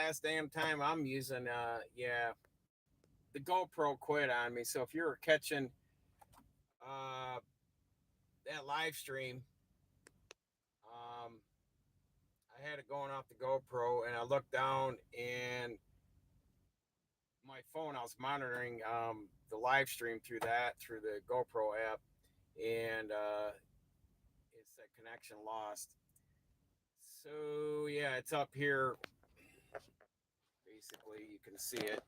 last damn time I'm using, yeah, the GoPro quit on me. So if you were catching uh, that live stream, um, I had it going off the GoPro, and I looked down, and my phone, I was monitoring the live stream through the GoPro app, and it said connection lost. So yeah, it's up here. Basically, you can see it.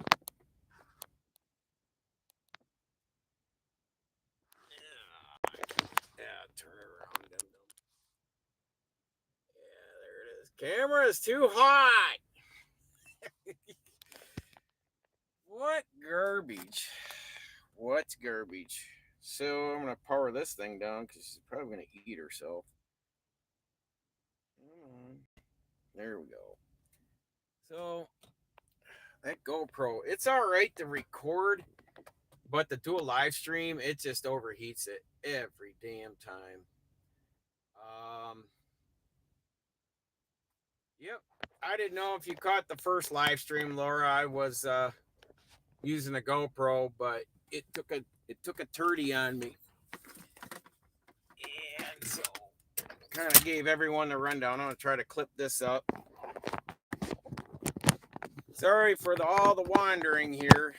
Yeah, turn it around. Yeah, there it is. Camera is too hot. What garbage? What garbage? So I'm gonna power this thing down because she's probably gonna eat herself. There we go. So that GoPro, it's all right to record, but to do a live stream, it just overheats it every damn time. Um, yep. I didn't know if you caught the first live stream, Laura. I was using a GoPro, but it took a turdy on me, and so kind of gave everyone the rundown. I'm gonna try to clip this up. Sorry for all the wandering here.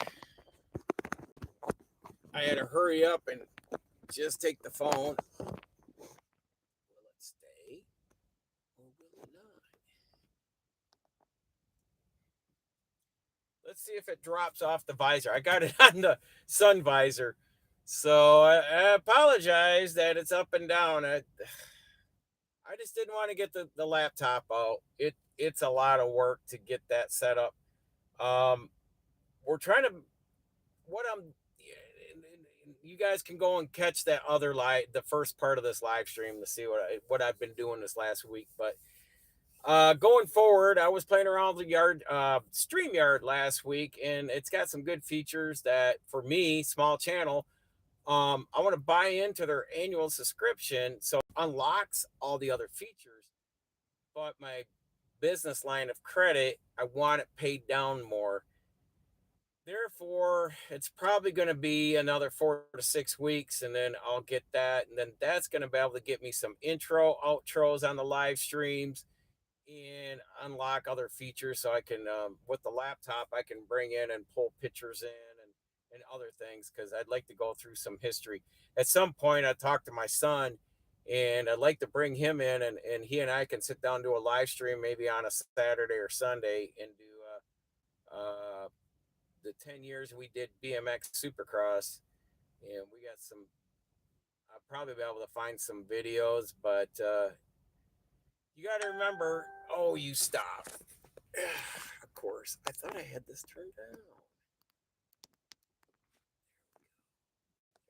I had to hurry up and just take the phone. Will it stay or will it not? Let's see if it drops off the visor. I got it on the sun visor, so I apologize that it's up and down. I just didn't want to get the laptop out. It's a lot of work to get that set up. Um, we're trying to what I'm. You guys can go and catch that other the first part of this live stream to see what I've been doing this last week. But going forward, I was playing around with the StreamYard last week, and it's got some good features that for me, small channel, I want to buy into their annual subscription, so it unlocks all the other features. But my business line of credit, I want it paid down more. Therefore, it's probably going to be another 4 to 6 weeks, and then I'll get that, and then that's going to be able to get me some intro, outros on the live streams, and unlock other features. So I can, with the laptop, I can bring in and pull pictures in and other things because I'd like to go through some history. At some point, I talked to my son, and I'd like to bring him in, and he and I can sit down and do a live stream maybe on a Saturday or Sunday and do the 10 years we did BMX Supercross, and we got some. I'll probably be able to find some videos, but you got to remember. Oh, you stop. Of course, I thought I had this turned down.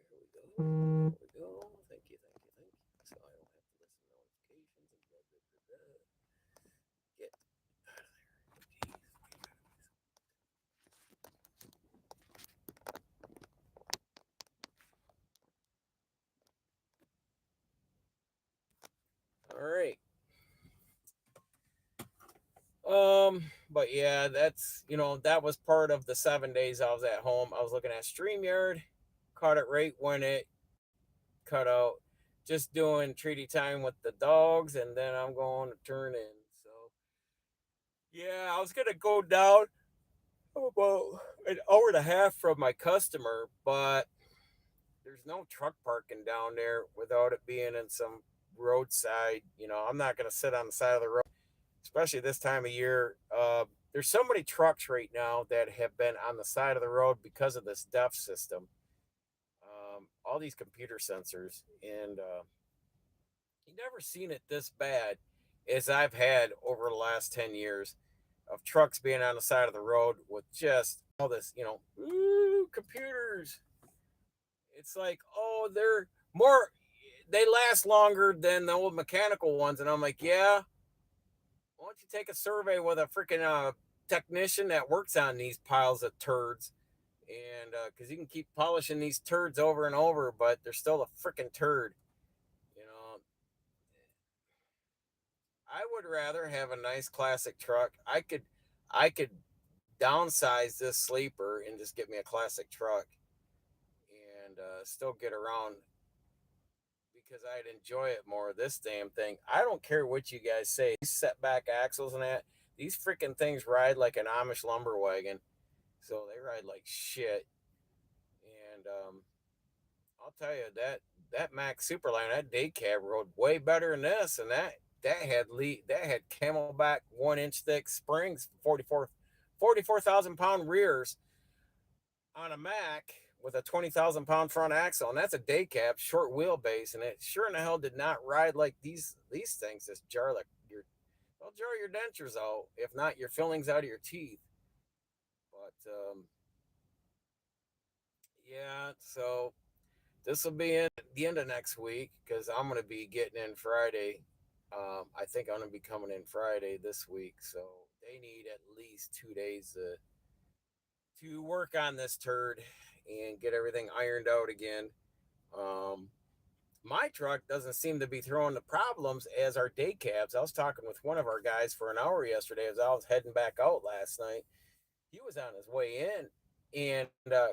There we go. There we go. Thank you, thank you, thank you. So I don't have to listen to notifications and blah, blah, blah, blah. Get out of there. Jeez. All right. But yeah, that was part of the 7 days I was at home. I was looking at StreamYard, caught it right when it cut out, just doing treaty time with the dogs, and then I'm going to turn in. So yeah, I was gonna go down about an hour and a half from my customer, but there's no truck parking down there without it being in some roadside. I'm not gonna sit on the side of the road, especially this time of year. There's so many trucks right now that have been on the side of the road because of this DEF system. All these computer sensors, and you never seen it this bad as I've had over the last 10 years of trucks being on the side of the road with just all this, ooh, computers. It's like, oh, they last longer than the old mechanical ones. And I'm like, yeah, why don't you take a survey with a freaking technician that works on these piles of turds? And because you can keep polishing these turds over and over, but they're still a freaking turd. You know, I would rather have a nice classic truck. I could downsize this sleeper and just get me a classic truck and still get around because I'd enjoy it more. This damn thing. I don't care what you guys say. These setback axles and that. These freaking things ride like an Amish lumber wagon. So they ride like shit. And I'll tell you that Max Superline, that day cab rode way better than this, and that had Camelback 1 inch thick springs, 44,000 pound rears on a Mac with a 20,000 pound front axle, and that's a day cab, short wheelbase, and it sure in the hell did not ride like these things. Just jar like your they'll jar your dentures out, if not your fillings out of your teeth. But yeah, so this will be in the end of next week because I'm going to be getting in Friday. I think I'm going to be coming in Friday this week, so they need at least 2 days to work on this turd and get everything ironed out again. Um, my truck doesn't seem to be throwing the problems as our day cabs. I was talking with one of our guys for an hour yesterday as I was heading back out last night. He was on his way in, and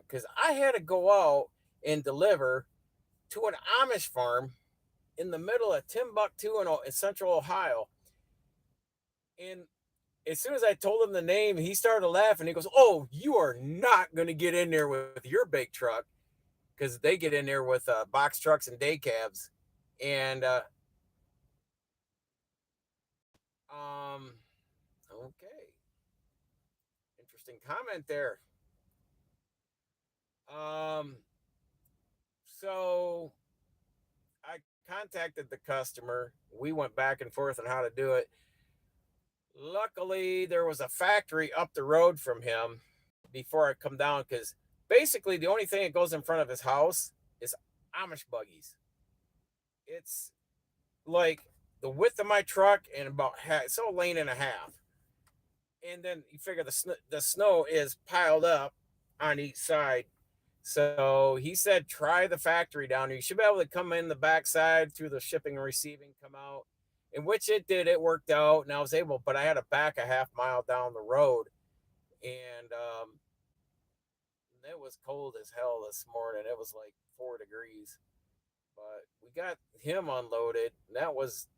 because I had to go out and deliver to an Amish farm in the middle of Timbuktu in central Ohio. And as soon as I told him the name, he started laughing. He goes, "Oh, you are not going to get in there with your big truck because they get in there with box trucks and day cabs." And um, okay, interesting comment there. Um, so I contacted the customer. We went back and forth on how to do it. Luckily, there was a factory up the road from him before I come down because basically the only thing that goes in front of his house is Amish buggies. It's like the width of my truck and about half, so a lane and a half. And then you figure the snow is piled up on each side. So he said, try the factory down here. You should be able to come in the backside through the shipping and receiving, come out. In which it did. It worked out, and I was able, but I had to back a half mile down the road, and it was cold as hell this morning. It was like 4 degrees, but we got him unloaded. And that was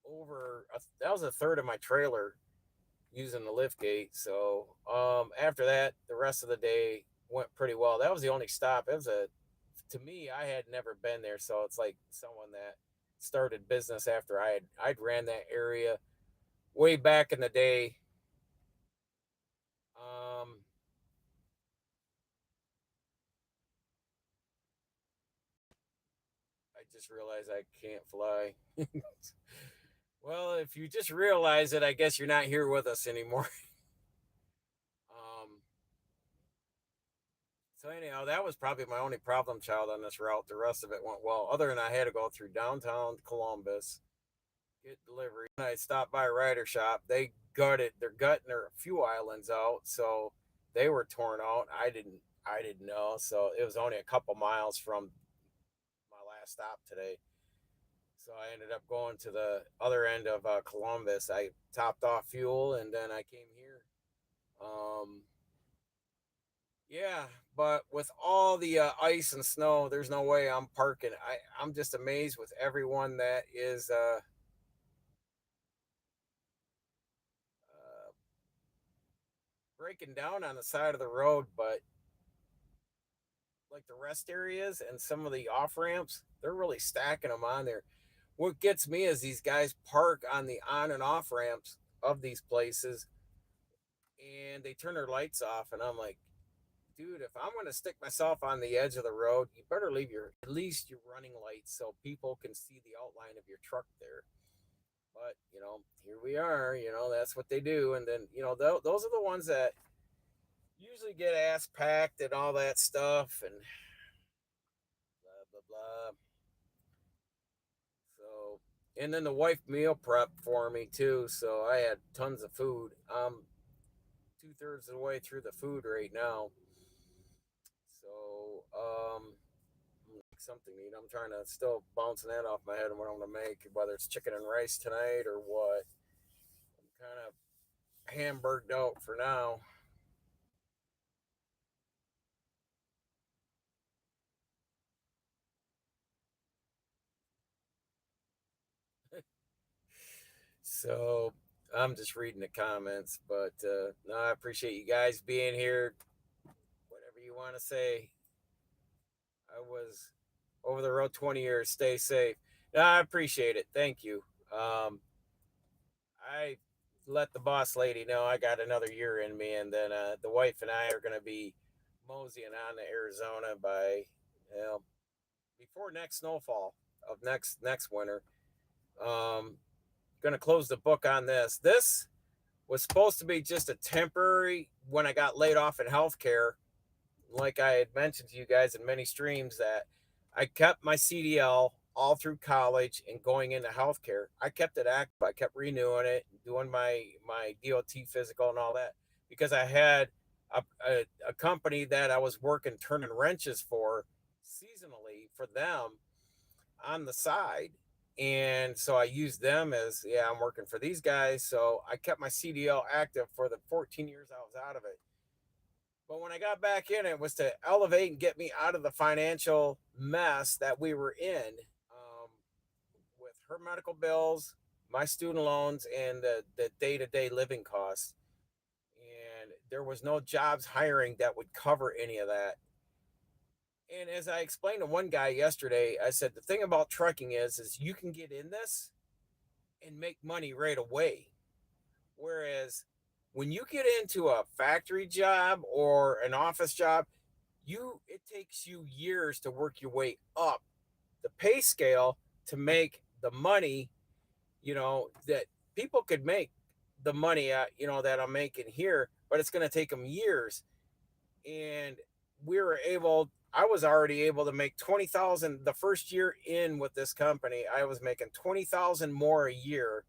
a third of my trailer using the lift gate. So after that, the rest of the day went pretty well. That was the only stop. It was to me, I had never been there, so it's like someone that started business after I'd ran that area way back in the day. Um, I just realized I can't fly. Well, if you just realize it, I guess you're not here with us anymore. um, so anyhow, that was probably my only problem child on this route. The rest of it went well. Other than I had to go through downtown Columbus, get delivery. And I stopped by a rider shop. They're gutting their fuel islands out, so they were torn out. I didn't know. So it was only a couple miles from my last stop today. So I ended up going to the other end of Columbus. I topped off fuel and then I came here. Um, yeah, but with all the ice and snow, there's no way I'm parking. I'm just amazed with everyone that is uh, breaking down on the side of the road, but like the rest areas and some of the off ramps, they're really stacking them on there. What gets me is these guys park on the on and off ramps of these places and they turn their lights off. And I'm like, dude, if I'm going to stick myself on the edge of the road, you better leave at least your running lights so people can see the outline of your truck there. But, here we are, that's what they do. And then, those are the ones that usually get ass packed and all that stuff and blah, blah, blah. So, and then the wife meal prep for me too. So I had tons of food. I'm 2/3 of the way through the food right now. So, something to eat. I'm trying to still bouncing that off my head and what I'm gonna make, whether it's chicken and rice tonight or what. I'm kind of hamburged out for now. So I'm just reading the comments, but no, I appreciate you guys being here. Whatever you want to say, I was over the road 20 years. Stay safe. No, I appreciate it. Thank you. Um, I let the boss lady know I got another year in me, and then the wife and I are going to be moseying on to Arizona by, you know, before next snowfall of next winter. Um, going to close the book on this. This was supposed to be just a temporary when I got laid off in healthcare. Like I had mentioned to you guys in many streams, that I kept my CDL all through college and going into healthcare. I kept it active. I kept renewing it, doing my DOT physical and all that, because I had a company that I was working turning wrenches for seasonally for them on the side. And so I used them as, yeah, I'm working for these guys. So I kept my CDL active for the 14 years I was out of it. But when I got back in, it was to elevate and get me out of the financial mess that we were in, um, with her medical bills, my student loans, and the day to day living costs. And there was no jobs hiring that would cover any of that. And as I explained to one guy yesterday, I said the thing about trucking is you can get in this and make money right away. Whereas when you get into a factory job or an office job, it takes you years to work your way up the pay scale to make the money, that people could make the money that I'm making here, but it's going to take them years. And I was already able to make 20,000 the first year in with this company. I was making 20,000 more a year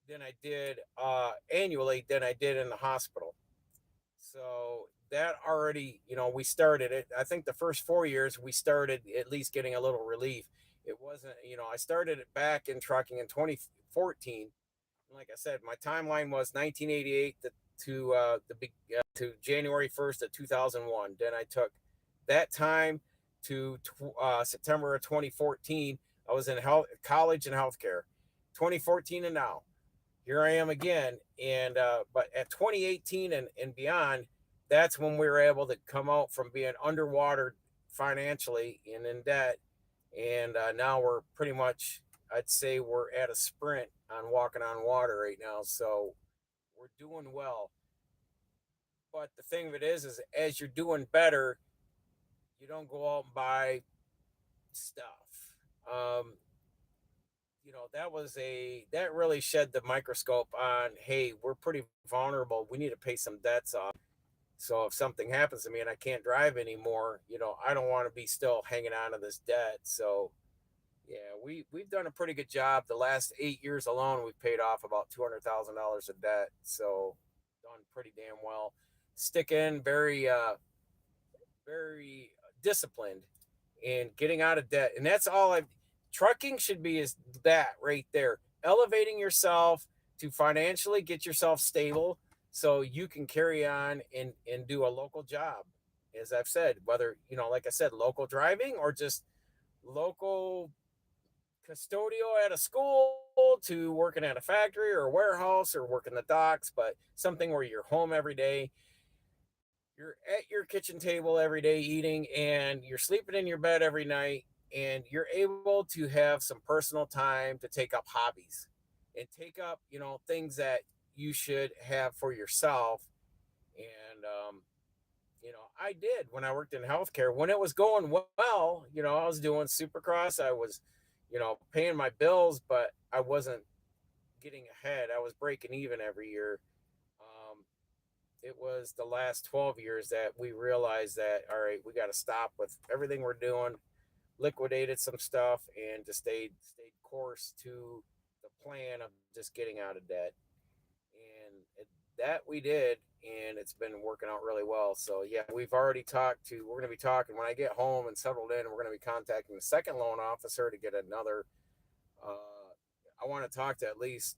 than I did annually than I did in the hospital. So that already, we started it. I think the first 4 years we started at least getting a little relief. It wasn't, I started it back in trucking in 2014. Like I said, my timeline was 1988 to January 1st of 2001. Then I took that time to September of 2014. I was in college and healthcare. 2014 and now here I am again. And but at 2018 and beyond, that's when we were able to come out from being underwater financially and in debt. And now we're pretty much, I'd say we're at a sprint on walking on water right now. So we're doing well. But the thing of it is as you're doing better, you don't go out and buy stuff. Um, that really shed the microscope on, hey, we're pretty vulnerable. We need to pay some debts off. So if something happens to me and I can't drive anymore, I don't want to be still hanging on to this debt. So yeah, we've done a pretty good job. The last 8 years alone, we've paid off about $200,000 of debt. So done pretty damn well. Sticking very disciplined and getting out of debt. And that's all I trucking should be, is that right there. Elevating yourself to financially get yourself stable so you can carry on and do a local job. As I've said, whether, like I said, local driving or just local custodial at a school to working at a factory or a warehouse or working the docks, but something where you're home every day, you're at your kitchen table every day eating, and you're sleeping in your bed every night, and you're able to have some personal time to take up hobbies and take up things that you should have for yourself. And I did when I worked in healthcare. When it was going well, I was doing Supercross. I was paying my bills, but I wasn't getting ahead. I was breaking even every year. um, it was the last 12 years that we realized that, all right, we got to stop with everything we're doing, liquidated some stuff, and just stayed course to the plan of just getting out of debt. And that we did, and it's been working out really well. So yeah, we're going to be talking when I get home and settled in. We're going to be contacting the second loan officer to get another. I want to talk to at least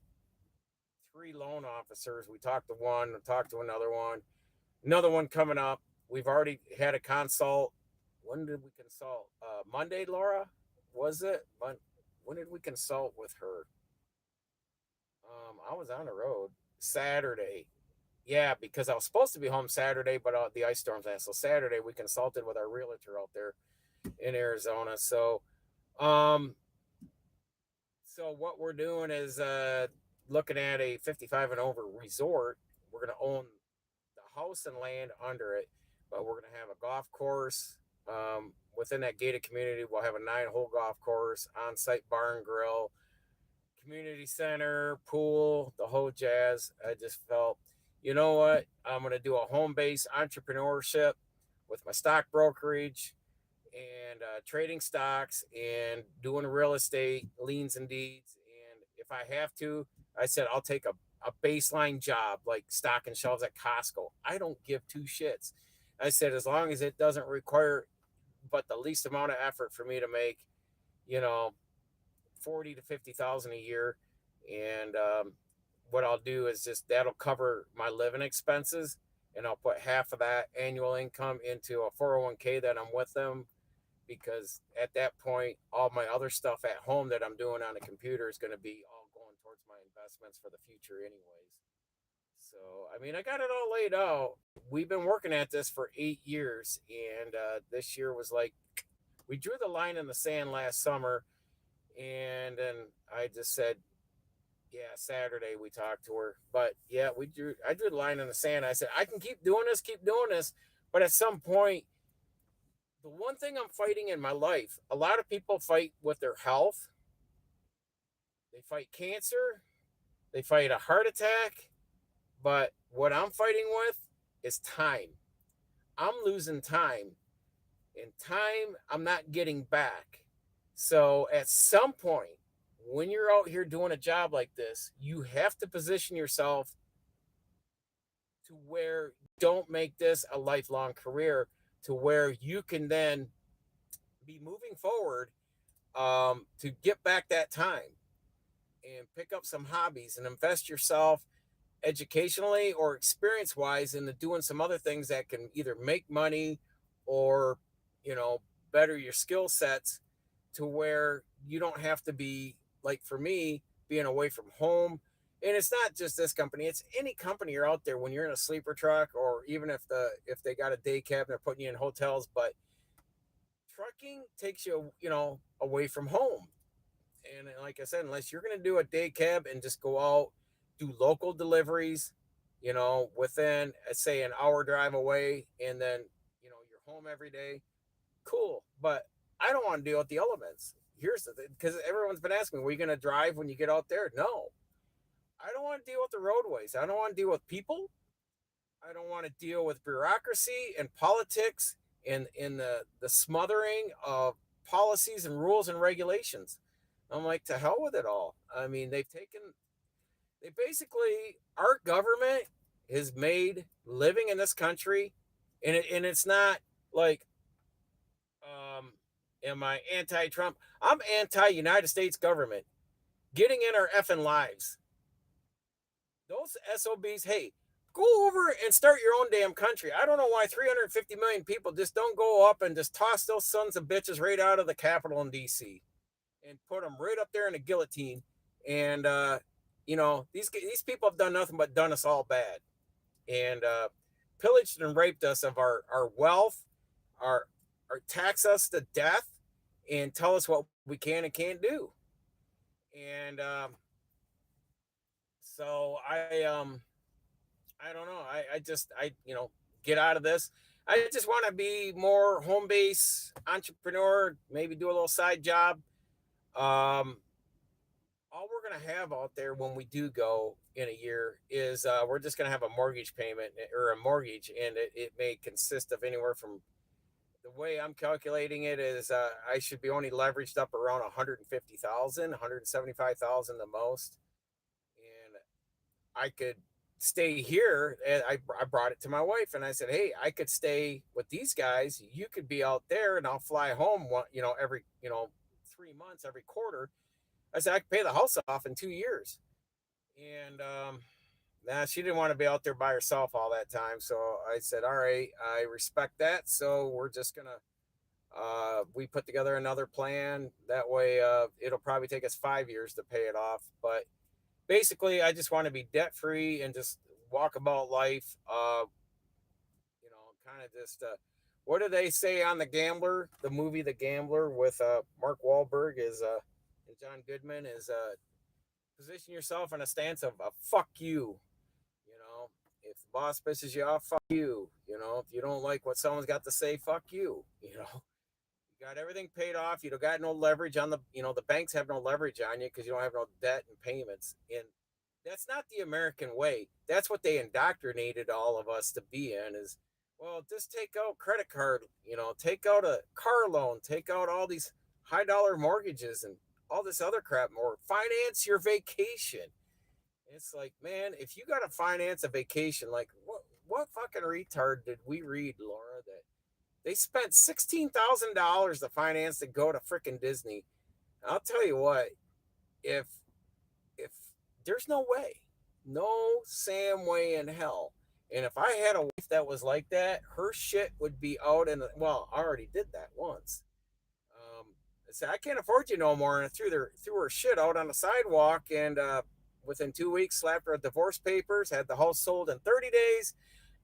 3 loan officers. We talked to one, talked to another one coming up. We've already had a consult. When did we consult? Monday, Laura, was it? When did we consult with her? I was on the road Saturday. Yeah, because I was supposed to be home Saturday, but the ice storms happened. So Saturday we consulted with our realtor out there in Arizona. Um, so what we're doing is looking at a 55 and over resort. We're going to own the house and land under it, but we're going to have a golf course. Within that gated community, we'll have a 9-hole golf course, on-site bar and grill, community center, pool, the whole jazz. I just felt, you know what? I'm going to do a home base entrepreneurship with my stock brokerage and trading stocks and doing real estate, liens and deeds. And if I have to, I said, I'll take a baseline job like stocking shelves at Costco. I don't give two shits. I said, as long as it doesn't require but the least amount of effort for me to make, you know, 40 to 50,000 a year. And what I'll do is just that'll cover my living expenses, and I'll put half of that annual income into a 401k that I'm with them, because at that point all my other stuff at home that I'm doing on the computer is going to be all going towards my investments for the future anyways. So I mean, I got it all laid out. We've been working at this for 8 years, and this year was like we drew the line in the sand last summer. And then I just said, yeah, Saturday we talked to her. But yeah, I drew the line in the sand. I said, I can keep doing this. But at some point, the one thing I'm fighting in my life, a lot of people fight with their health. They fight cancer, they fight a heart attack. But what I'm fighting with is time. I'm losing time. And time I'm not getting back. So at some point, when you're out here doing a job like this, you have to position yourself to where you don't make this a lifelong career, to where you can then be moving forward, to get back that time and pick up some hobbies and invest yourself educationally or experience wise into doing some other things that can either make money or, you know, better your skill sets, to where you don't have to be like, for me, being away from home. And it's not just this company, it's any company you're out there when you're in a sleeper truck, or even if they got a day cab and they're putting you in hotels. But trucking takes you, you know, away from home. And like I said, unless you're going to do a day cab and just go out, do local deliveries, you know, within, say, an hour drive away, and then, you know, you're home every day, cool. But I don't want to deal with the elements. Here's the thing, because everyone's been asking me, are you going to drive when you get out there? No, I don't want to deal with the roadways. I don't want to deal with people. I don't want to deal with bureaucracy and politics and in the smothering of policies and rules and regulations. I'm like, to hell with it all. I mean, they basically, our government has made living in this country, and it's not like, um, am I anti-Trump? I'm anti-United States government getting in our effing lives. Those SOBs, hey, go over and start your own damn country. I don't know why 350 million people just don't go up and just toss those sons of bitches right out of the Capitol in D.C. and put them right up there in a guillotine. And you know, these people have done nothing but done us all bad, and pillaged and raped us of our wealth, our tax us to death, and tell us what we can and can't do. And so I don't know. I you know, get out of this. I just want to be more home base entrepreneur, maybe do a little side job. Um, all we're going to have out there when we do go in a year is we're just going to have a mortgage payment, or a mortgage, and it may consist of anywhere from, the way I'm calculating it is I should be only leveraged up around 150,000, 175,000 the most. And I could stay here. And I brought it to my wife and I said, hey, I could stay with these guys. You could be out there and I'll fly home, you know, every, you know, 3 months, every quarter. I said, I could pay the house off in 2 years. And nah, she didn't want to be out there by herself all that time. So I said, all right, I respect that. So we're just gonna we put together another plan. That way, it'll probably take us 5 years to pay it off. But basically, I just want to be debt free and just walk about life. Kind of just what do they say on The Gambler? The movie The Gambler with Mark Wahlberg is and John Goodman is position yourself in a stance of fuck you. You know, if the boss pisses you off, fuck you. You know, if you don't like what someone's got to say, fuck you. You know, you got everything paid off. You don't got no leverage on the banks have no leverage on you because you don't have no debt and payments. And that's not the American way. That's what they indoctrinated all of us to be in is, well, just take out credit card, take out a car loan, take out all these high dollar mortgages and all this other crap more. Finance your vacation. It's like, man, if you got to finance a vacation, like what fucking retard did we read, Laura, that they spent $16,000 to finance to go to freaking Disney? I'll tell you what, if if there's no way, no Sam way in hell. And if I had a wife that was like that, her shit would be out. And well, I already did that once. I said I can't afford you no more, and threw her shit out on the sidewalk. And within 2 weeks, slapped her divorce papers. Had the house sold in 30 days.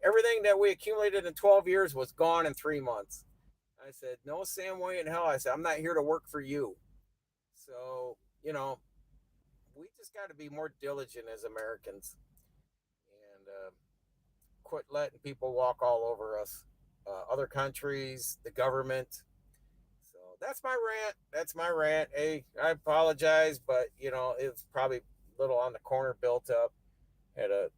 Everything that we accumulated in 12 years was gone in 3 months. I said, no Sam way in hell. I said, I'm not here to work for you. So, we just got to be more diligent as Americans and quit letting people walk all over us. Other countries, the government. So that's my rant. That's my rant. Hey, I apologize, but it's probably a little on the corner built up. Had to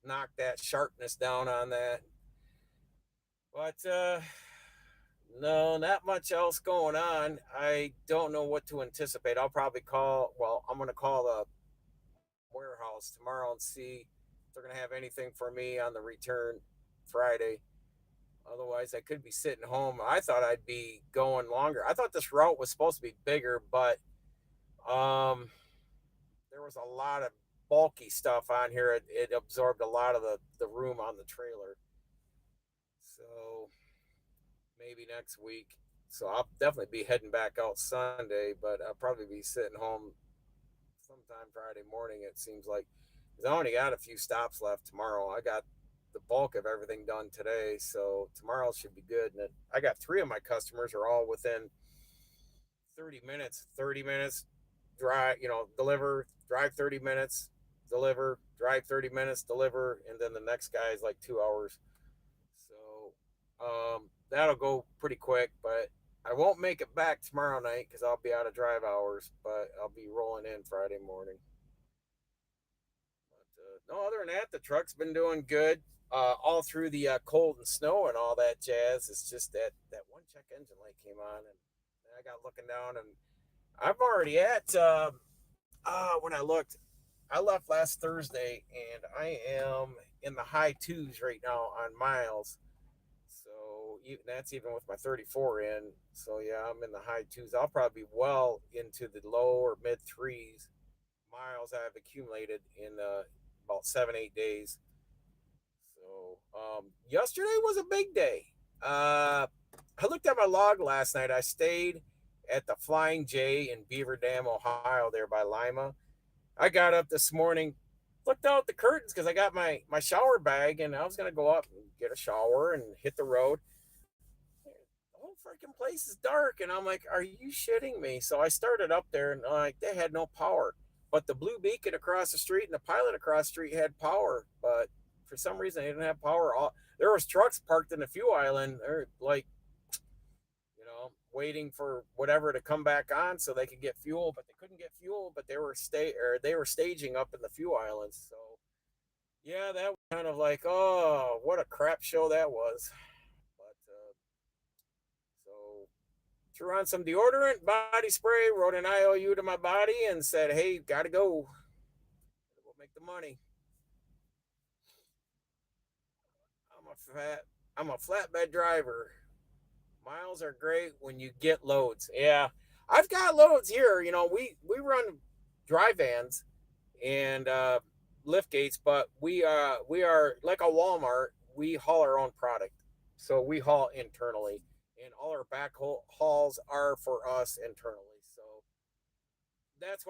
knock that sharpness down on that. But no, not much else going on. I don't know what to anticipate. I'll probably call. Well, I'm going to call the warehouse tomorrow and see if they're going to have anything for me on the return Friday. Otherwise, I could be sitting home. I thought I'd be going longer. I thought this route was supposed to be bigger, but um, there was a lot of bulky stuff on here. It absorbed a lot of the room on the trailer. So maybe next week. So I'll definitely be heading back out Sunday, but I'll probably be sitting home sometime Friday morning. It seems like because I only got a few stops left tomorrow. I got the bulk of everything done today, so tomorrow should be good. And I got three of my customers are all within 30 minutes. 30 minutes, drive. Deliver, drive 30 minutes, deliver, drive 30 minutes, deliver, and then the next guy is like 2 hours. So that'll go pretty quick, but I won't make it back tomorrow night because I'll be out of drive hours, but I'll be rolling in Friday morning. But no, other than that, the truck's been doing good all through the cold and snow and all that jazz. It's just that one check engine light came on, and I got looking down, and I'm already at when I looked, I left last Thursday, and I am in the high twos right now on miles. So that's even with my 34 in. So yeah, I'm in the high twos. I'll probably be well into the low or mid threes miles I've accumulated in about 7 8 days. So yesterday was a big day. I looked at my log last night. I stayed at the Flying J in Beaver Dam, Ohio, there by Lima. I got up this morning, looked out the curtains because I got my shower bag, and I was gonna go up and get a shower and hit the road. The whole freaking place is dark, and I'm like, "Are you shitting me?" So I started up there, and like they had no power, but the Blue Beacon across the street and the Pilot across the street had power, but for some reason they didn't have power. There was trucks parked in the fuel island. They're like, waiting for whatever to come back on so they could get fuel, but they couldn't get fuel. But they were staging up in the fuel islands. So yeah, that was kind of like, oh, what a crap show that was. But so threw on some deodorant, body spray, wrote an IOU to my body, and said, "Hey, gotta go. Gotta go make the money." I'm a fat. I'm a flatbed driver. Miles are great when you get loads. Yeah, I've got loads here. We run dry vans and lift gates, but we are like a Walmart. We haul our own product, so we haul internally, and all our back hauls are for us internally. So that's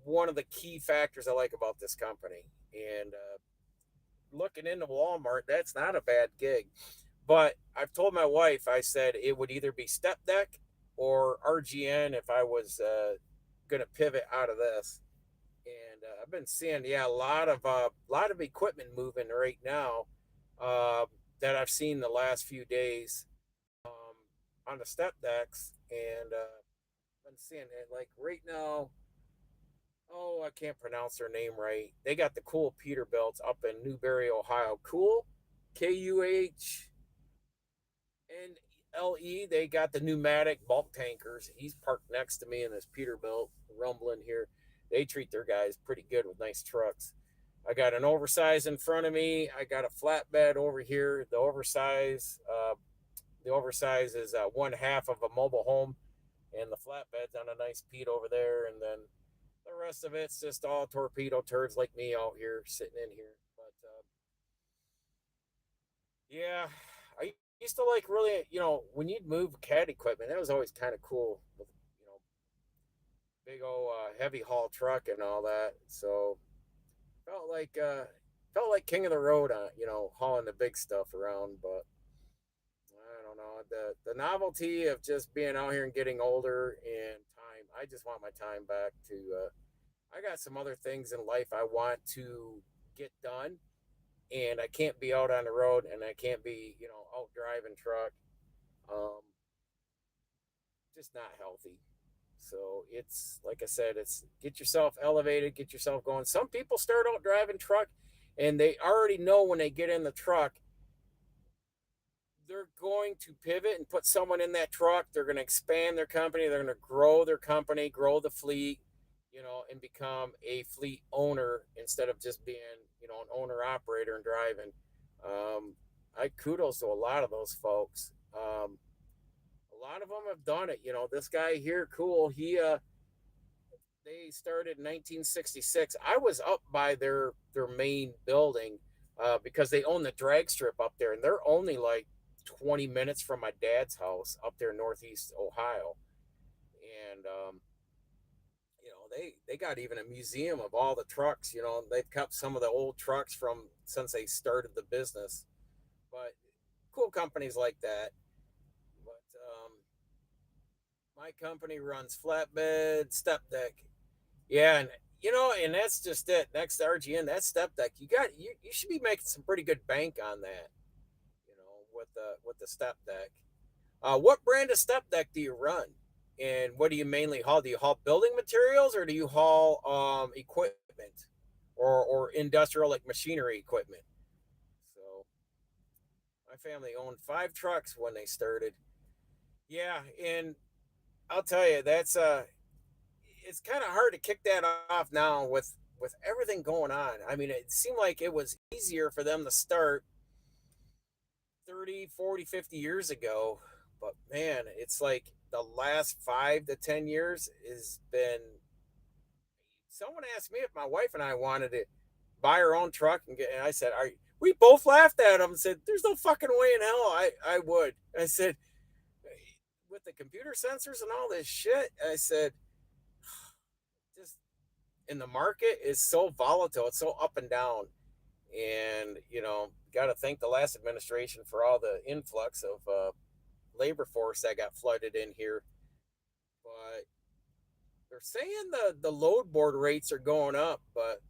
one of the key factors I like about this company. And looking into Walmart, that's not a bad gig. But I've told my wife, I said it would either be step deck or RGN if I was going to pivot out of this. And I've been seeing, yeah, a lot of equipment moving right now that I've seen the last few days on the step decks, and I've been seeing it like right now. Oh, I can't pronounce their name right. They got the cool Peterbilts up in Newberry, Ohio. Cool, KUHNLE. They got the pneumatic bulk tankers. He's parked next to me in this Peterbilt, rumbling here. They treat their guys pretty good with nice trucks. I got an oversize in front of me. I got a flatbed over here. The oversize is one half of a mobile home, and the flatbed's on a nice Pete over there, and then the rest of it's just all torpedo turds like me out here sitting in here. But yeah, I used to like really, when you'd move CAD equipment, that was always kind of cool with, you know, big old heavy haul truck and all that. So felt like uh, felt like king of the road on, hauling the big stuff around. But I don't know, the novelty of just being out here and getting older and time. I just want my time back to. I got some other things in life I want to get done, and I can't be out on the road, and I can't be, out driving truck. Um, just not healthy. So it's like I said, it's get yourself elevated, get yourself going. Some people start out driving truck, and they already know when they get in the truck they're going to pivot and put someone in that truck. They're going to expand their company. They're going to grow their company, grow the fleet, and become a fleet owner instead of just being, an owner operator and driving. Um, I kudos to a lot of those folks. A lot of them have done it. This guy here, cool. They started in 1966. I was up by their main building because they own the drag strip up there, and they're only like 20 minutes from my dad's house up there in Northeast Ohio. And they got even a museum of all the trucks. They've kept some of the old trucks from since they started the business. But cool companies like that. But my company runs flatbed, step deck. Yeah, and that's just it. Next to RGN, that step deck, you should be making some pretty good bank on that. With the step deck. What brand of step deck do you run? And what do you mainly haul? Do you haul building materials or do you haul equipment or industrial like machinery equipment? So my family owned 5 trucks when they started. Yeah, and I'll tell you, that's it's kind of hard to kick that off now with everything going on. I mean, it seemed like it was easier for them to start 30, 40, 50 years ago, but man, it's like the last 5 to 10 years has been. Someone asked me if my wife and I wanted to buy our own truck and I said, "Are we both laughed at him and said, there's no fucking way in hell I would." I said, with the computer sensors and all this shit, I said, just in the market is so volatile, it's so up and down. And, got to thank the last administration for all the influx of labor force that got flooded in here. But they're saying the load board rates are going up, but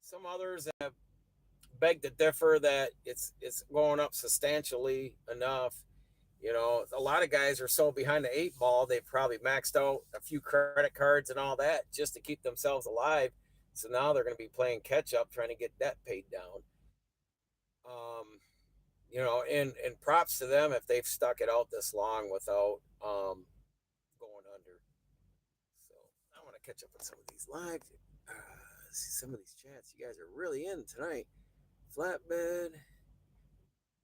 some others have begged to differ that it's going up substantially enough. A lot of guys are so behind the 8 ball, they've probably maxed out a few credit cards and all that just to keep themselves alive. So now they're going to be playing catch up, trying to get debt paid down. And props to them if they've stuck it out this long without going under. So I want to catch up with some of these live, see some of these chats. You guys are really in tonight. Flatbed,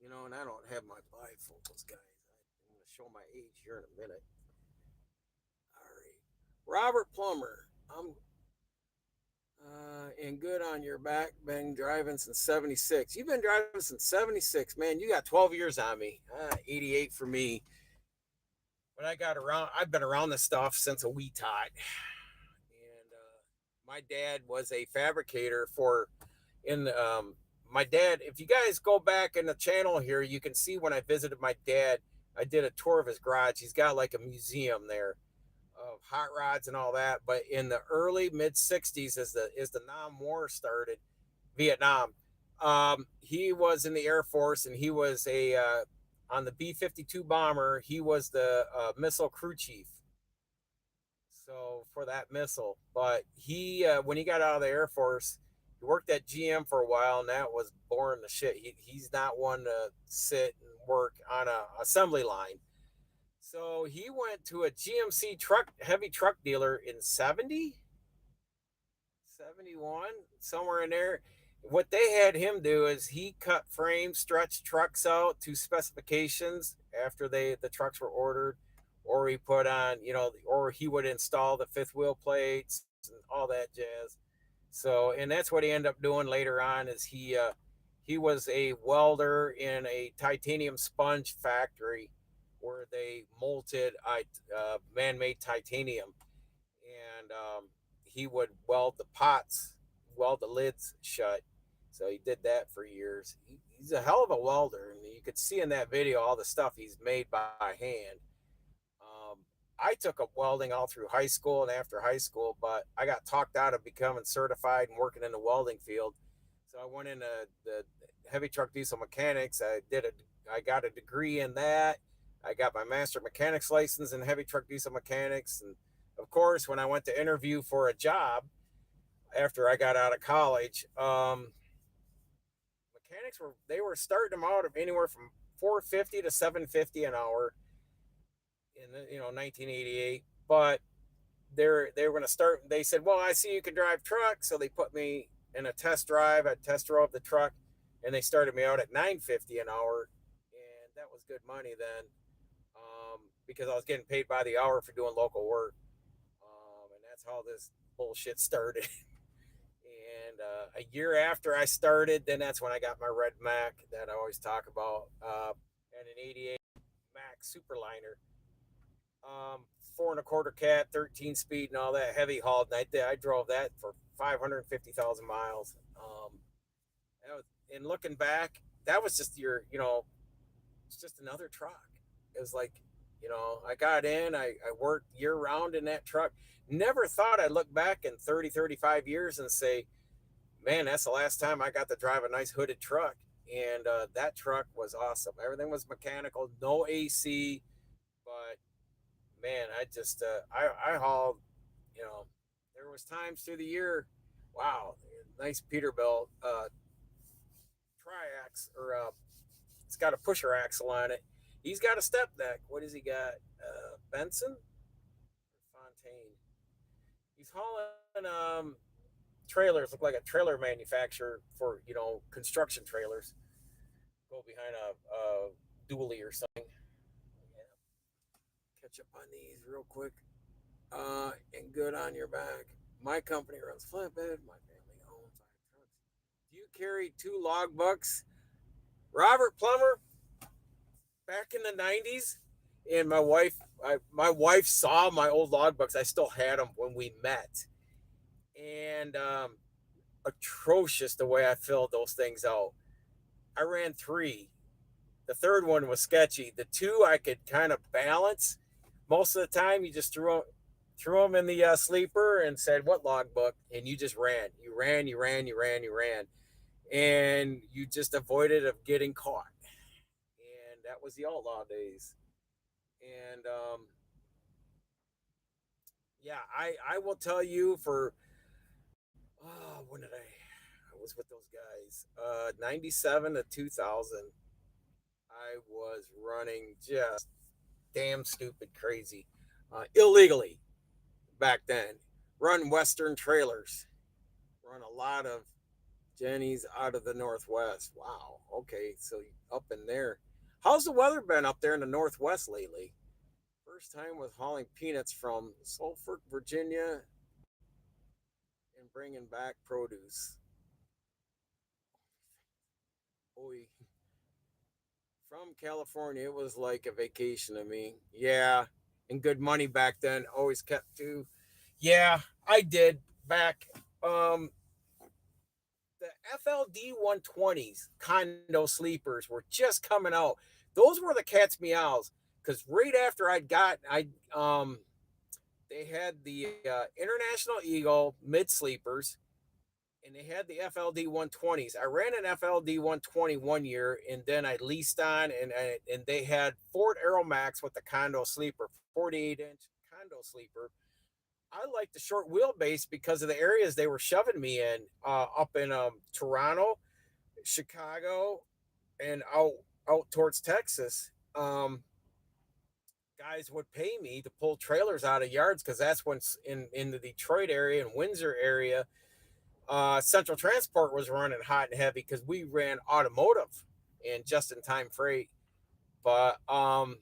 and I don't have my bifocals, guys. I'm going to show my age here in a minute. All right. Robert Plummer. I'm and good on your back. Been driving since '76. You've been driving since '76, man. You got 12 years on me. 88 for me. But I got around. I've been around this stuff since a wee tot. And my dad was a fabricator for in my dad. If you guys go back in the channel here, you can see when I visited my dad. I did a tour of his garage. He's got like a museum there of hot rods and all that. But in the early mid '60s, as the Nam War started, Vietnam, he was in the Air Force and he was a on the B-52 bomber. He was the missile crew chief. So for that missile, but he when he got out of the Air Force, he worked at GM for a while, and that was boring the shit. He's not one to sit and work on a assembly line. So he went to a GMC truck, heavy truck dealer in 71, somewhere in there. What they had him do is he cut frames, stretched trucks out to specifications after the trucks were ordered, or he put on, or he would install the fifth wheel plates and all that jazz. So, and that's what he ended up doing later on is he was a welder in a titanium sponge factory where they molted man-made titanium, and he would weld the pots, weld the lids shut. So he did that for years. He's a hell of a welder, and you could see in that video all the stuff he's made by hand. Um, I took up welding all through high school and after high school, but I got talked out of becoming certified and working in the welding field. So I went into the heavy truck diesel mechanics. I got a degree in that. I got my master mechanics license in heavy truck diesel mechanics. And of course, when I went to interview for a job after I got out of college, mechanics were starting them out of anywhere from 450 to 750 an hour in 1988. But they were going to start. They said, "Well, I see you can drive trucks," so they put me in a test drive. I test drove the truck, and they started me out at 950 an hour, and that was good money then, because I was getting paid by the hour for doing local work, and that's how this bullshit started. And a year after I started, then that's when I got my red Mac that I always talk about, and an '88 Mac Superliner, 4 and a quarter cat, 13 speed, and all that heavy hauled. And I drove that for 550,000 miles. And looking back, that was just it's just another truck. It was like, I got in, I worked year round in that truck. Never thought I'd look back in 30, 35 years and say, man, that's the last time I got to drive a nice hooded truck. And that truck was awesome. Everything was mechanical, no AC, but man, I just I hauled, you know, there was times through the year, wow, nice Peterbilt triax or it's got a pusher axle on it. He's got a step deck. What has he got? Benson or Fontaine? He's hauling trailers. Look like a trailer manufacturer for construction trailers. Go behind a dually or something. Yeah, catch up on these real quick. And good on your back. My company runs flatbed. My family owns 5 trucks. Do you carry 2 logbooks? Robert Plummer, back in the '90s, and my wife saw my old logbooks. I still had them when we met, and atrocious the way I filled those things out. I ran 3. The third one was sketchy. The 2 I could kind of balance. Most of the time, you just threw them in the sleeper and said, "What logbook?" And you just ran. You ran. You ran. You ran. You ran, and you just avoided of getting caught. And that was the Outlaw days. And yeah, I will tell you for when did I was with those guys 97 to 2000. I was running just damn stupid crazy, illegally back then. Run Western trailers, run a lot of Jenny's out of the Northwest. Wow. Okay. So up in there. How's the weather been up there in the Northwest lately? First time was hauling peanuts from Sulphur, Virginia, bringing back produce. Boy, from California, it was like a vacation to me. Yeah, and good money back then. Always kept to. Yeah, I did back. Um, the FLD 120s condo sleepers were just coming out. Those were the cat's meows because right after they had the International Eagle mid sleepers and they had the FLD 120s. I ran an FLD 120 1 year, and then I leased on, and they had Ford Aeromax with the condo sleeper, 48-inch condo sleeper. I liked the short wheelbase because of the areas they were shoving me in, up in Toronto, Chicago, and out towards Texas. Guys would pay me to pull trailers out of yards because that's when in the Detroit area and Windsor area, Central Transport was running hot and heavy because we ran automotive and just in time freight. But um,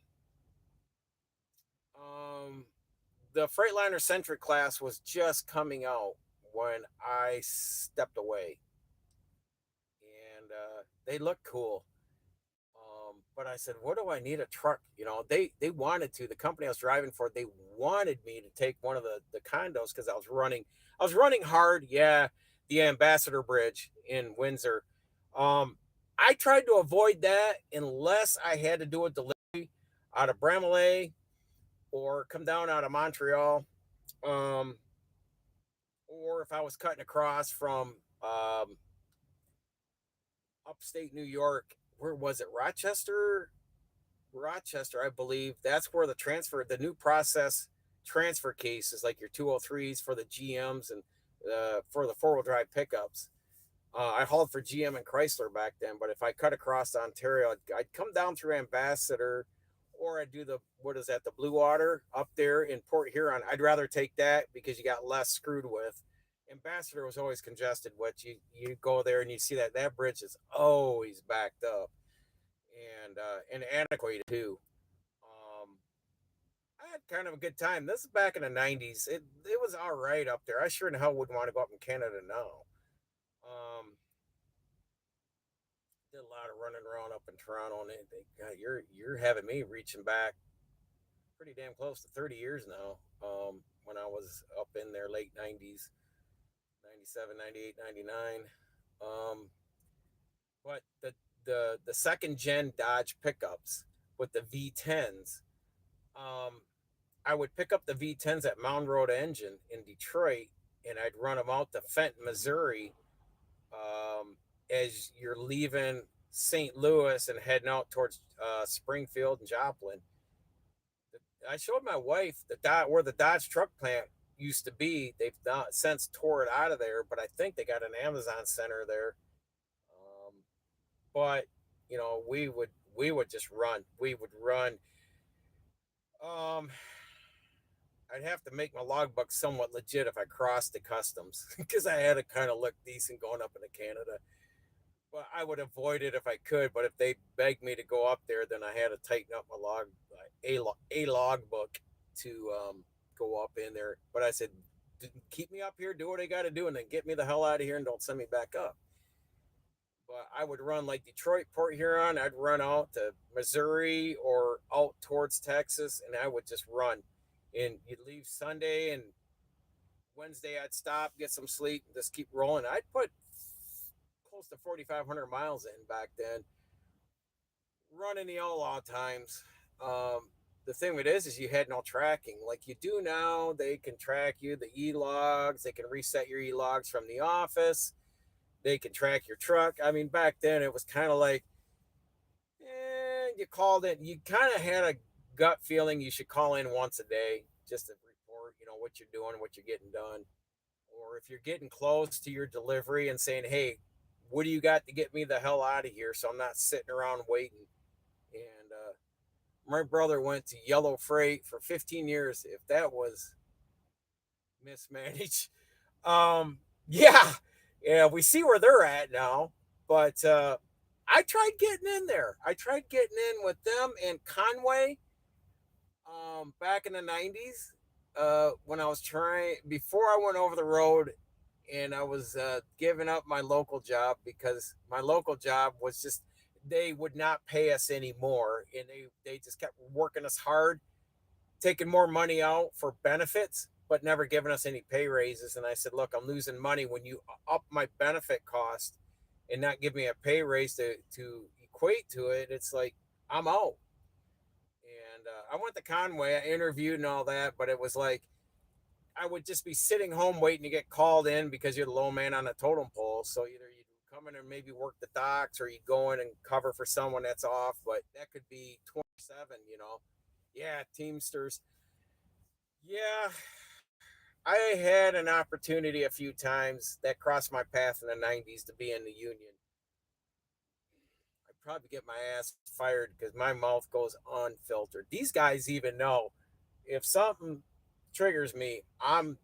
the Freightliner centric class was just coming out when I stepped away, and they look cool. But I said, what do I need a truck? They wanted to. The company I was driving for, they wanted me to take one of the condos because I was running hard. Yeah, the Ambassador Bridge in Windsor. Um, I tried to avoid that unless I had to do a delivery out of Bramalea or come down out of Montreal, um, or if I was cutting across from upstate New York. Where was it? Rochester, I believe. That's where the new process transfer cases, like your 203s for the GMs and for the four wheel drive pickups. I hauled for GM and Chrysler back then, but if I cut across Ontario, I'd come down through Ambassador, or I'd do what is that, the Blue Water up there in Port Huron. I'd rather take that because you got less screwed with. Ambassador was always congested. You go there and you see that bridge is always backed up and antiquated too. Um, I had kind of a good time. This is back in the '90s. It was all right up there. I sure in hell wouldn't want to go up in Canada now. Um, did a lot of running around up in Toronto, and God, you're having me reaching back pretty damn close to 30 years now. When I was up in there late '90s, '97, '98, '99. Um, but the second gen Dodge pickups with the V10s. Um, I would pick up the V10s at Mound Road Engine in Detroit, and I'd run them out to Fenton, Missouri, as you're leaving St. Louis and heading out towards Springfield and Joplin. I showed my wife where the Dodge truck plant used to be. They've not since tore it out of there, but I think they got an Amazon center there. Um, but we would just run. We would run. Um, I'd have to make my logbook somewhat legit if I crossed the customs because I had to kind of look decent going up into Canada. But I would avoid it if I could. But if they begged me to go up there, then I had to tighten up my a logbook to go up in there. But I said, keep me up here, do what I got to do, and then get me the hell out of here and don't send me back up. But I would run like Detroit, Port Huron. I'd run out to Missouri or out towards Texas, and I would just run. And you'd leave Sunday, and Wednesday I'd stop, get some sleep, and just keep rolling. I'd put close to 4,500 miles in back then, running the Outlaw times. The thing with it is you had no tracking like you do now. They can track you, the e-logs. They can reset your e-logs from the office. They can track your truck. I mean, back then it was kind of like, you called it. You kind of had a gut feeling you should call in once a day just to report, what you're doing, what you're getting done. Or if you're getting close to your delivery and saying, hey, what do you got to get me the hell out of here so I'm not sitting around waiting? And my brother went to Yellow Freight for 15 years. If that was mismanaged, yeah, yeah, we see where they're at now. But I tried getting in there. I tried getting in with them and Conway back in the '90s when I was trying before I went over the road and I was giving up my local job because my local job was just, they would not pay us anymore, and they just kept working us hard, taking more money out for benefits, but never giving us any pay raises. And I said, look, I'm losing money when you up my benefit cost and not give me a pay raise to equate to it. It's like, I'm out. And I went to Conway, I interviewed and all that, but it was like, I would just be sitting home waiting to get called in because you're the low man on the totem pole. So either you come in and maybe work the docks, or you go in and cover for someone that's off, but that could be 27, you know. Yeah, Teamsters. Yeah, I had an opportunity a few times that crossed my path in the 90s to be in the union. I'd probably get my ass fired because my mouth goes unfiltered. These guys even know if something triggers me, I'm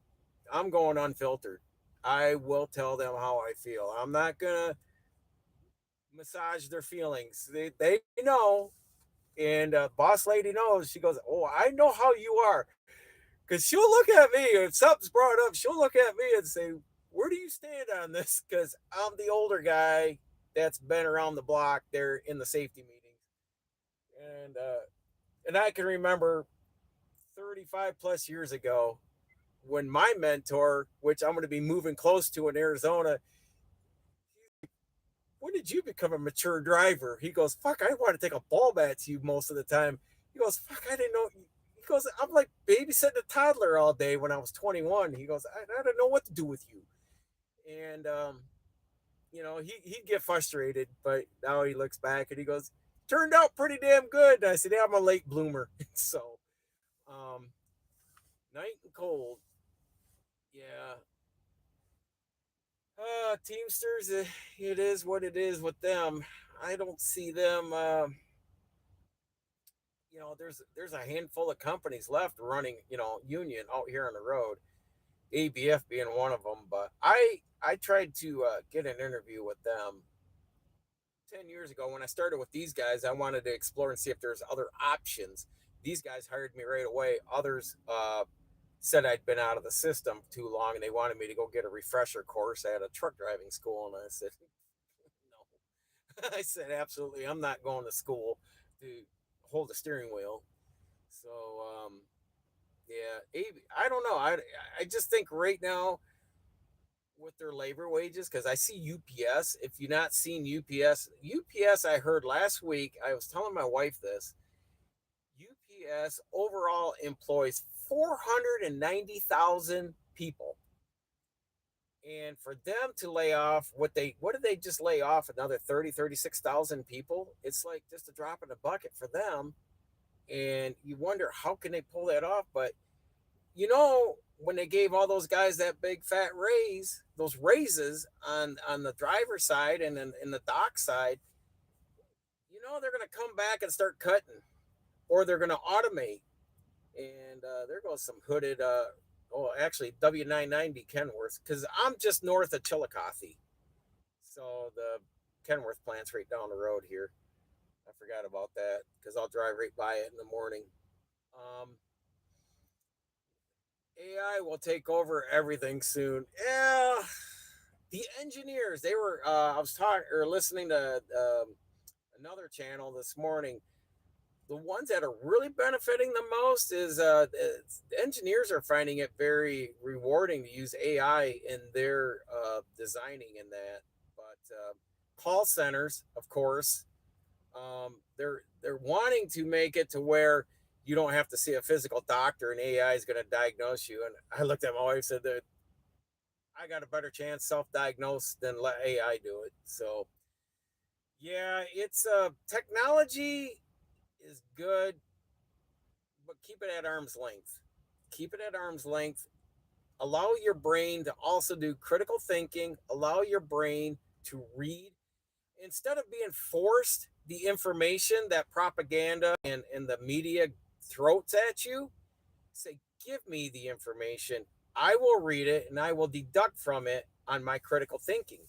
going unfiltered. I will tell them how I feel. I'm not gonna massage their feelings. They know, and boss lady knows. She goes, "Oh, I know how you are," because she'll look at me if something's brought up. She'll look at me and say, "Where do you stand on this?" Because I'm the older guy that's been around the block there in the safety meetings, and I can remember 35 plus years ago when my mentor, which I'm going to be moving close to in Arizona, when did you become a mature driver? He goes, fuck, I want to take a ball bat to you most of the time. He goes, fuck, I didn't know. He goes, I'm like babysitting a toddler all day when I was 21. He goes, I don't know what to do with you. And, he'd get frustrated, but now he looks back and he goes, turned out pretty damn good. And I said, yeah, I'm a late bloomer. So, um, night and cold. Yeah. Teamsters, it is what it is with them. I don't see them. There's a handful of companies left running, union out here on the road. ABF being one of them. But I tried to get an interview with them 10 years ago when I started with these guys. I wanted to explore and see if there's other options. These guys hired me right away. Others said I'd been out of the system too long, and they wanted me to go get a refresher course at a truck driving school. And I said, no. I said, absolutely, I'm not going to school to hold a steering wheel. So, yeah, I don't know. I just think right now with their labor wages, because I see UPS. If you've not seen UPS, I heard last week, I was telling my wife this, UPS overall employs 490,000 people. And for them to lay off what did they just lay off, another 36,000 people? It's like just a drop in the bucket for them. And you wonder how can they pull that off. But when they gave all those guys that big fat raise, those raises on the driver's side and in the dock side, they're going to come back and start cutting, or they're going to automate. And there goes some hooded actually W990 Kenworth, because I'm just north of Chillicothe. So the Kenworth plant's right down the road here. I forgot about that because I'll drive right by it in the morning. Um, AI will take over everything soon. Yeah, the engineers. They were. I was talking or listening to another channel this morning. The ones that are really benefiting the most is the engineers are finding it very rewarding to use AI in their designing in that. But call centers, of course, they're wanting to make it to where you don't have to see a physical doctor and AI is going to diagnose you. And I looked at my wife and said that I got a better chance self-diagnose than let AI do it. So yeah, it's technology is good, but keep it at arm's length. Keep it at arm's length. Allow your brain to also do critical thinking. Allow your brain to read instead of being forced the information that propaganda and the media throats at you. Say, give me the information. I will read it and I will deduct from it on my critical thinking.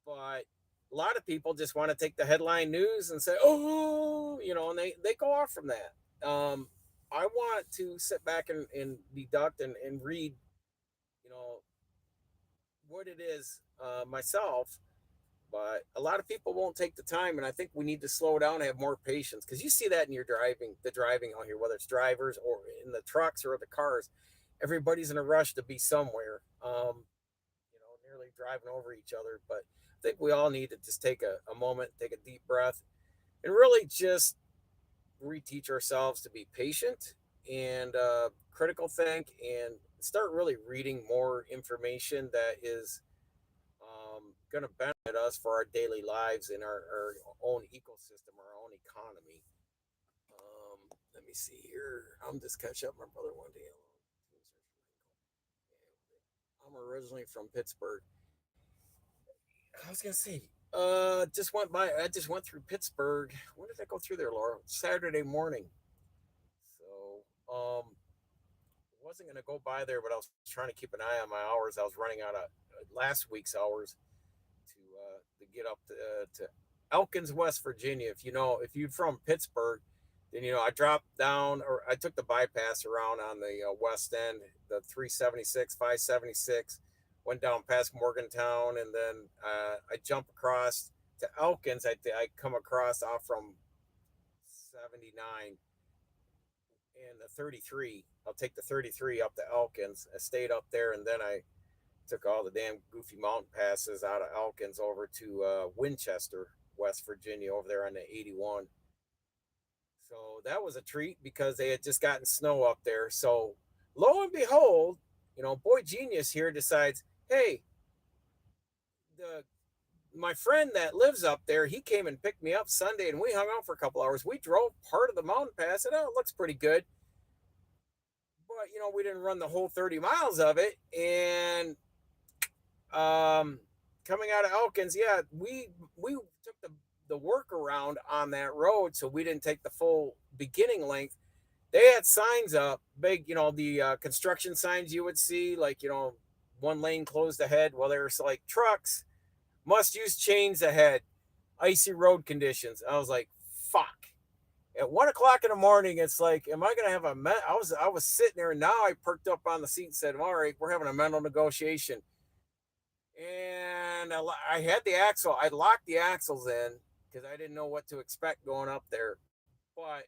But a lot of people just want to take the headline news and say, oh, and they go off from that. I want to sit back and deduct and read, you know, what it is myself, but a lot of people won't take the time, and I think we need to slow down and have more patience because you see that in your driving, the driving out here, whether it's drivers or in the trucks or the cars. Everybody's in a rush to be somewhere, nearly driving over each other. But I think we all need to just take a moment, take a deep breath, and really just reteach ourselves to be patient and critical think and start really reading more information that is going to benefit us for our daily lives and our own ecosystem, our own economy. Let me see here. I'm just catch up my brother one day. I'm originally from Pittsburgh. I was gonna say, just went by. I just went through Pittsburgh. When did I go through there, Laura? Saturday morning. So, wasn't gonna go by there, but I was trying to keep an eye on my hours. I was running out of last week's hours to get up to Elkins, West Virginia. If you're from Pittsburgh, then I dropped down or I took the bypass around on the west end, the 376, 576, went down past Morgantown, and then I jump across to Elkins. I come across off from 79 and the 33. I'll take the 33 up to Elkins. I stayed up there, and then I took all the damn goofy mountain passes out of Elkins over to Winchester, West Virginia, over there on the 81. So that was a treat because they had just gotten snow up there. So lo and behold, boy genius here decides, hey, the my friend that lives up there, he came and picked me up Sunday, and we hung out for a couple hours. We drove part of the mountain pass, and it looks pretty good. But we didn't run the whole 30 miles of it. And coming out of Elkins, yeah, we took the workaround on that road, so we didn't take the full beginning length. They had signs up, big, the construction signs you would see, like one lane closed ahead. Well, there's like trucks, must use chains ahead, icy road conditions. I was like, fuck. At 1 o'clock in the morning, it's like, am I gonna have I was sitting there, and now I perked up on the seat and said, all right, we're having a mental negotiation. And I had the axle. I locked the axles in because I didn't know what to expect going up there. But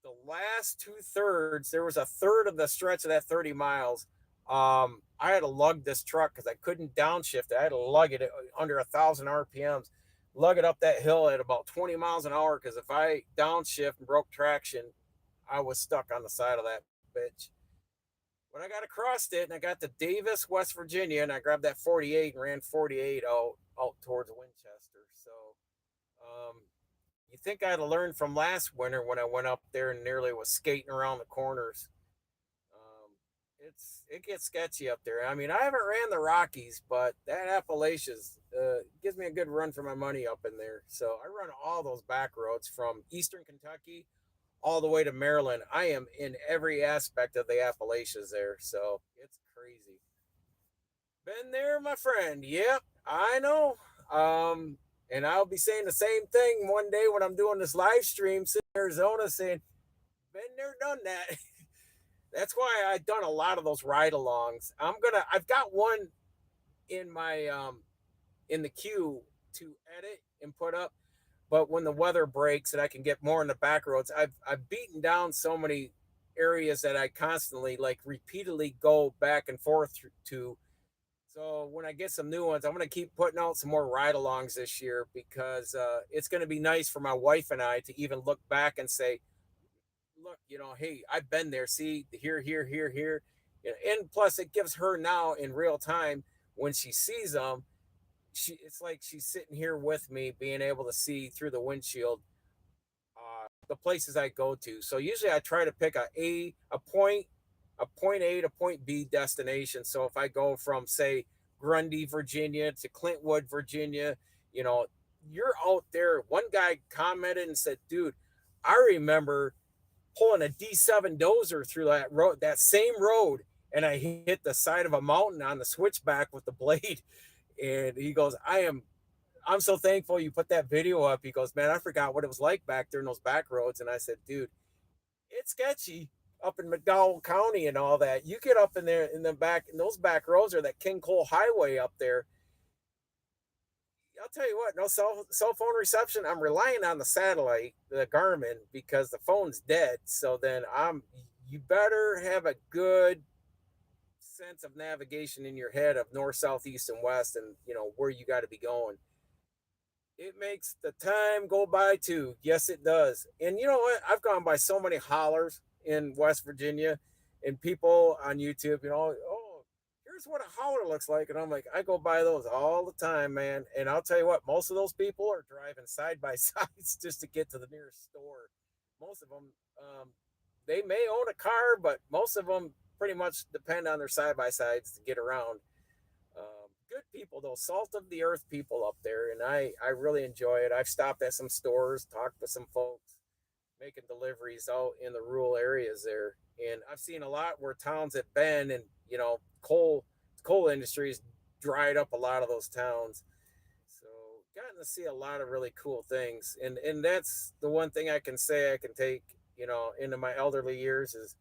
the last two thirds, there was a third of the stretch of that 30 miles. I had to lug this truck because I couldn't downshift it. I had to lug it at under 1,000 RPMs, lug it up that hill at about 20 miles an hour. Because if I downshift and broke traction, I was stuck on the side of that bitch. When I got across it and I got to Davis, West Virginia, and I grabbed that 48 and ran 48 out towards Winchester. So um, you think I'd have learned from last winter when I went up there and nearly was skating around the corners. Um, it gets sketchy up there. I mean, I haven't ran the Rockies, but that Appalachians gives me a good run for my money up in there. So I run all those back roads from Eastern Kentucky all the way to Maryland. I am in every aspect of the Appalachians there. So it's crazy. Been there, my friend. Yep, I know. And I'll be saying the same thing one day when I'm doing this live stream sitting in Arizona saying, been there, done that. That's why I've done a lot of those ride alongs. I've got one in my in the queue to edit and put up. But when the weather breaks and I can get more in the back roads, I've beaten down so many areas that I constantly like repeatedly go back and forth to. So when I get some new ones, I'm going to keep putting out some more ride-alongs this year because it's going to be nice for my wife and I to even look back and say, look, hey, I've been there. See, here, here, here, here. And plus, it gives her now in real time when she sees them. It's like she's sitting here with me, being able to see through the windshield the places I go to. So usually I try to pick a point A to point B destination. So if I go from say Grundy, Virginia to Clintwood, Virginia, you know, you're out there. One guy commented and said, dude, I remember pulling a D7 dozer through that road, that same road, and I hit the side of a mountain on the switchback with the blade. And he goes, I'm so thankful you put that video up. He goes, man, I forgot what it was like back there in those back roads. And I said, dude, it's sketchy. up in McDowell County and all that. You get up in there in the back, in those back roads or that King Cole Highway up there. I'll tell you what, no cell phone reception. I'm relying on the satellite, the Garmin, because the phone's dead. So then you better have a good sense of navigation in your head of north, south, east, and west, and where you got to be going. It makes the time go by too. Yes, it does. And you know what? I've gone by so many hollers in West Virginia and people on YouTube, oh, here's what a holler looks like. And I'm like, I go by those all the time, man. And I'll tell you what, most of those people are driving side by sides just to get to the nearest store. Most of them, they may own a car, but most of them pretty much depend on their side by sides to get around. Good people, though, salt of the earth people up there, and I really enjoy it. I've stopped at some stores, talked to some folks making deliveries out in the rural areas there, and I've seen a lot where towns have been, and coal industries dried up a lot of those towns. So gotten to see a lot of really cool things, and that's the one thing I can say I can take into my elderly years is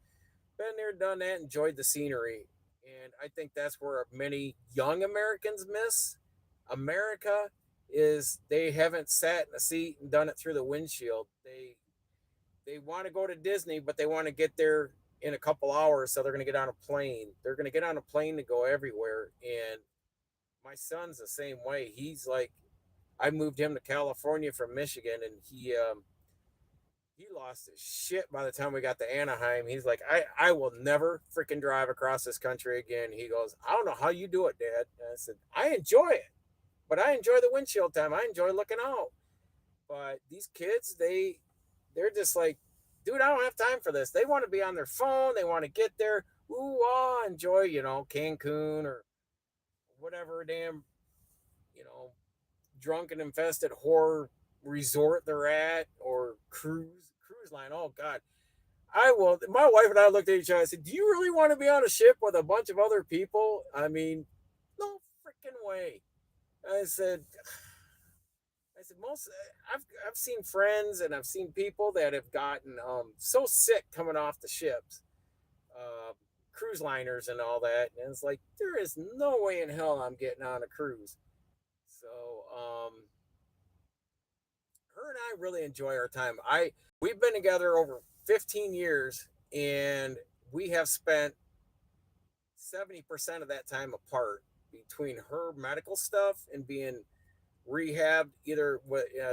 been there, done that, enjoyed the scenery. And I think that's where many young Americans miss America is they haven't sat in a seat and done it through the windshield. They want to go to Disney, but they want to get there in a couple hours, so they're going to get on a plane. They're going to get on a plane to go everywhere. And my son's the same way. He's like, I moved him to California from Michigan, and he lost his shit by the time we got to Anaheim. He's like, I will never freaking drive across this country again. He goes, I don't know how you do it, Dad. And I said, I enjoy it, but I enjoy the windshield time. I enjoy looking out. But these kids, they're just like, dude, I don't have time for this. They want to be on their phone. They want to get there. Ooh, ah, enjoy, Cancun or whatever damn, you know, drunken infested horror resort they're at or cruise line. Oh God, I will. My wife and I looked at each other. I said, "Do you really want to be on a ship with a bunch of other people?" I mean, no freaking way. I said, I said most. I've seen friends and I've seen people that have gotten so sick coming off the ships, uh, cruise liners and all that, and it's like there is no way in hell I'm getting on a cruise. So her and I really enjoy our time. We've been together over 15 years, and we have spent 70% of that time apart between her medical stuff and being rehabbed, either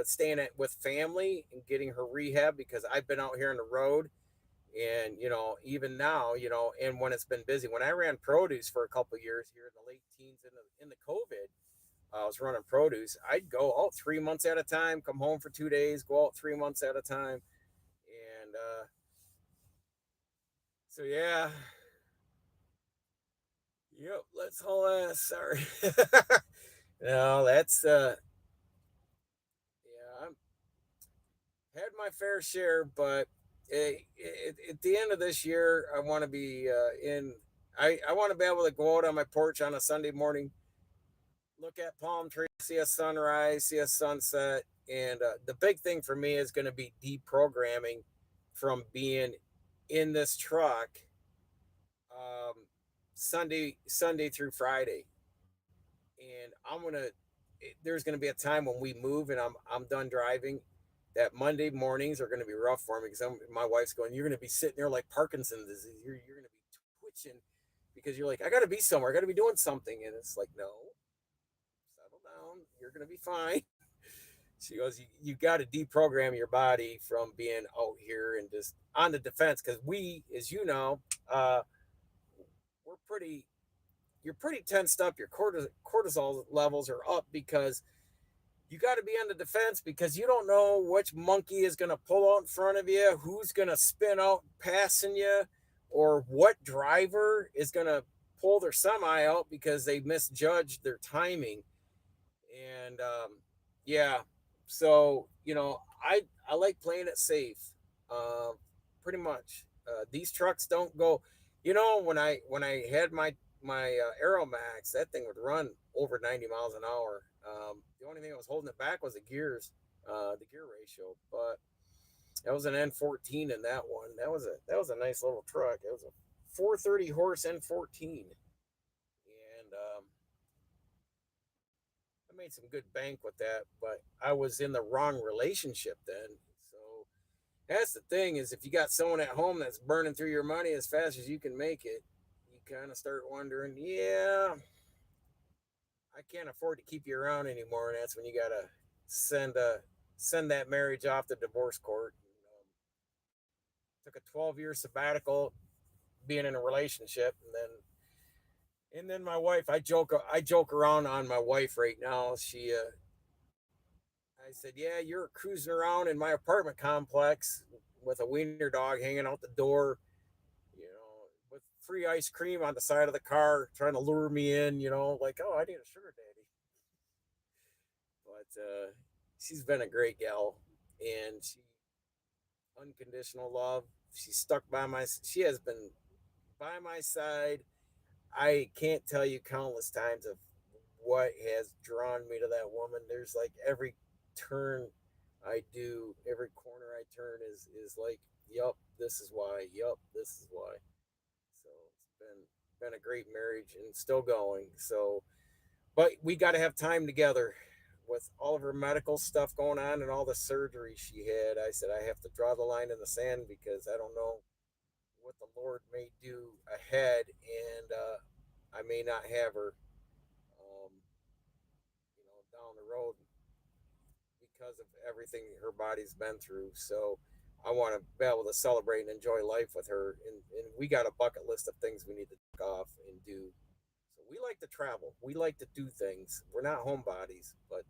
staying with family and getting her rehab because I've been out here on the road. And even now, and when it's been busy, when I ran produce for a couple of years here in the late teens in the COVID, I was running produce. I'd go out 3 months at a time, come home for 2 days, go out 3 months at a time, and so yeah, yep. Let's hold on. Sorry, no, that's yeah. I'm had my fair share, but at the end of this year, I want to be in. I want to be able to go out on my porch on a Sunday morning, look at palm trees, see a sunrise, see a sunset, and the big thing for me is going to be deprogramming from being in this truck um, Sunday through Friday, and I'm gonna. There's gonna be a time when we move and I'm done driving. That Monday mornings are gonna be rough for me because my wife's going. You're gonna be sitting there like Parkinson's disease. You're gonna be twitching because you're like, I gotta be somewhere. I gotta be doing something, and it's like, no, settle down. You're gonna be fine. She goes, you got to deprogram your body from being out here and just on the defense because we, as you know, we're pretty you're pretty tensed up. Your cortisol levels are up because you got to be on the defense because you don't know which monkey is going to pull out in front of you, who's going to spin out passing you, or what driver is going to pull their semi out because they misjudged their timing. And yeah, so I like playing it safe, uh, pretty much. These trucks don't go. When I had my Aeromax, that thing would run over 90 miles an hour. The only thing that was holding it back was the gears, the gear ratio. But That was an N14 in that one. That was a nice little truck. It was a 430 horse N14, and I made some good bank with that. But I was in the wrong relationship then, so that's the thing is if you got someone at home that's burning through your money as fast as you can make it, you kind of start wondering, yeah, I can't afford to keep you around anymore, and that's when you gotta send a send that marriage off to divorce court. Took a 12-year sabbatical being in a relationship, and then my wife. I joke around on my wife right now. I said, yeah, you're cruising around in my apartment complex with a wiener dog hanging out the door, with free ice cream on the side of the car, trying to lure me in, like, oh, I need a sugar daddy. But she's been a great gal, and she unconditional love. She has been by my side. I can't tell you countless times of what has drawn me to that woman. There's like every turn I do, every corner I turn is like, yup, this is why. Yup, this is why. So it's been a great marriage and still going. So, but we got to have time together. With all of her medical stuff going on and all the surgery she had, I said I have to draw the line in the sand because I don't know what the Lord may do ahead, and I may not have her, um, down the road because of everything her body's been through. So I want to be able to celebrate and enjoy life with her, and we got a bucket list of things we need to tick off and do. So we like to travel. We like to do things. We're not homebodies, but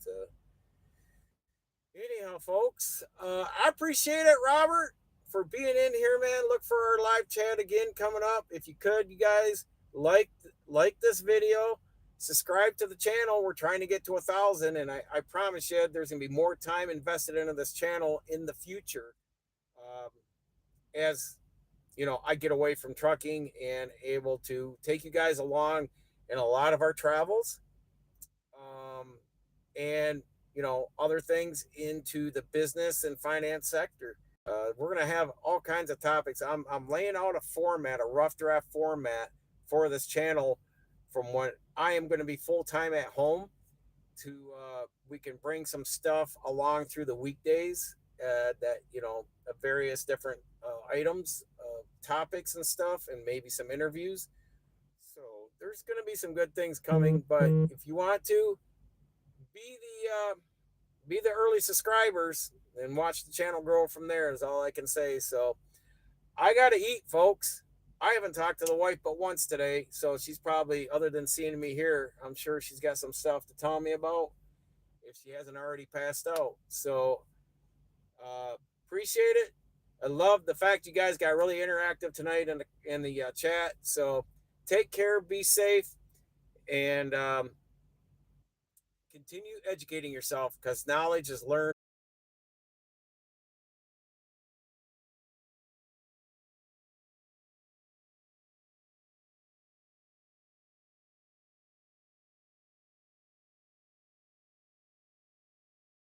anyhow, folks, I appreciate it, Robert, for being in here, man. Look for our live chat again coming up. If you could, you guys like this video, subscribe to the channel. We're trying to get to 1,000, and I promise you, there's gonna be more time invested into this channel in the future, um, as I get away from trucking and able to take you guys along in a lot of our travels. And other things into the business and finance sector. We're going to have all kinds of topics. I'm laying out a rough draft format for this channel from when I am going to be full time at home to we can bring some stuff along through the weekdays, that various different items, topics and stuff, and maybe some interviews. So there's going to be some good things coming. But if you want to, be the early subscribers and watch the channel grow from there is all I can say. So I gotta eat, folks. I haven't talked to the wife but once today, so she's probably, other than seeing me here, I'm sure she's got some stuff to tell me about if she hasn't already passed out. So appreciate it. I love the fact you guys got really interactive tonight in the chat. So take care, be safe, and continue educating yourself because knowledge is learned